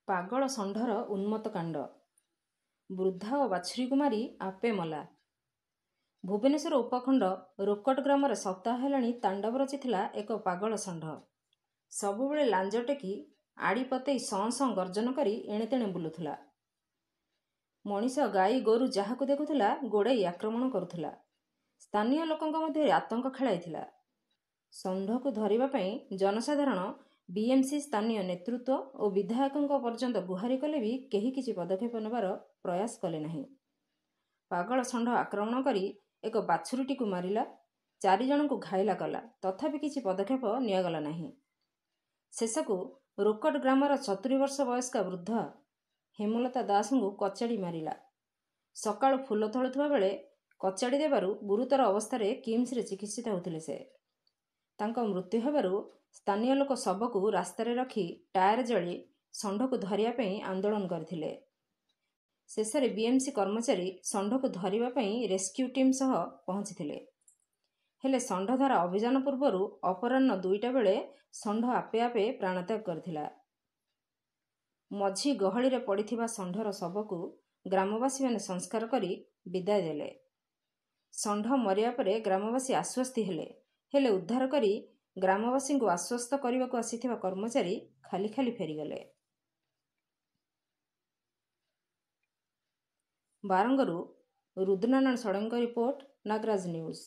ପାଗଳ ଷଣ୍ଢର ଉନ୍ମତ୍ତ କାଣ୍ଡ। ବୃଦ୍ଧା ଓ ବାଛୁରୀକୁ ମାରି ଆପେ ମଲା। ଭୁବନେଶ୍ୱର ଉପଖଣ୍ଡ ରୋକଟ ଗ୍ରାମରେ ସପ୍ତାହ ହେଲାଣି ତାଣ୍ଡବ ରଚିଥିଲା ଏକ ପାଗଳ ଷଣ୍ଢ। ସବୁବେଳେ ଲାଞ୍ଜ ଟେକି ଆଡ଼ି ପତେଇ ସଁ ସଁ ଗର୍ଜନ କରି ଏଣେତେଣେ ବୁଲୁଥିଲା। ମଣିଷ ଗାଈ ଗୋରୁ ଯାହାକୁ ଦେଖୁଥିଲା ଗୋଡ଼େଇ ଆକ୍ରମଣ କରୁଥିଲା। ସ୍ଥାନୀୟ ଲୋକଙ୍କ ମଧ୍ୟରେ ଆତଙ୍କ ଖେଳାଇଥିଲା। ଷଣ୍ଢକୁ ଧରିବା ପାଇଁ ଜନସାଧାରଣ ବିଏମ୍ସି ସ୍ଥାନୀୟ ନେତୃତ୍ୱ ଓ ବିଧାୟକଙ୍କ ପର୍ଯ୍ୟନ୍ତ ଗୁହାରି କଲେ ବି କେହି କିଛି ପଦକ୍ଷେପ ନେବାର ପ୍ରୟାସ କଲେ ନାହିଁ। ପାଗଳ ଷଣ୍ଢ ଆକ୍ରମଣ କରି ଏକ ବାଛୁରୀଟିକୁ ମାରିଲା, 4 ଜଣଙ୍କୁ ଘାଇଲା କଲା, ତଥାପି କିଛି ପଦକ୍ଷେପ ନିଆଗଲା ନାହିଁ। ଶେଷକୁ ରୋକଟ ଗ୍ରାମର 70 ବର୍ଷ ବୟସ୍କା ବୃଦ୍ଧ ହେମଲତା ଦାସଙ୍କୁ କଚାଡ଼ି ମାରିଲା। ସକାଳୁ ଫୁଲ ତୋଳୁଥିବା ବେଳେ କଚାଡ଼ି ଦେବାରୁ ଗୁରୁତର ଅବସ୍ଥାରେ କିମ୍ସରେ ଚିକିତ୍ସିତ ହେଉଥିଲେ ସେ। ତାଙ୍କ ମୃତ୍ୟୁ ହେବାରୁ ସ୍ଥାନୀୟ ଲୋକ ଶବକୁ ରାସ୍ତାରେ ରଖି ଟାୟାର ଜଳି ଷଣ୍ଢକୁ ଧରିବା ପାଇଁ ଆନ୍ଦୋଳନ କରିଥିଲେ। ଶେଷରେ ବିଏମ୍ସି କର୍ମଚାରୀ ଷଣ୍ଢକୁ ଧରିବା ପାଇଁ ରେସ୍କ୍ୟୁ ଟିମ୍ ସହ ପହଞ୍ଚିଥିଲେ। ହେଲେ ଷଣ୍ଢଧରା ଅଭିଯାନ ପୂର୍ବରୁ ଅପରାହ୍ନ 2ଟା ବେଳେ ଷଣ୍ଢ ଆପେ ଆପେ ପ୍ରାଣତ୍ୟାଗ କରିଥିଲା। ମଝି ଗହଳିରେ ପଡ଼ିଥିବା ଷଣ୍ଢର ଶବକୁ ଗ୍ରାମବାସୀମାନେ ସଂସ୍କାର କରି ବିଦାୟ ଦେଲେ। ଷଣ୍ଢ ମରିବା ପରେ ଗ୍ରାମବାସୀ ଆଶ୍ୱସ୍ତି ହେଲେ ଉଦ୍ଧାର କରି ଗ୍ରାମବାସୀଙ୍କୁ ଆଶ୍ୱସ୍ତ କରିବାକୁ ଆସିଥିବା କର୍ମଚାରୀ ଖାଲି ଖାଲି ଫେରିଗଲେ। ବାରଙ୍ଗରୁ ରୁଦ୍ରନାରାୟଣ ଷଡ଼ଙ୍ଗୀଙ୍କ ରିପୋର୍ଟ, ନାଗରାଜ ନ୍ୟୁଜ୍।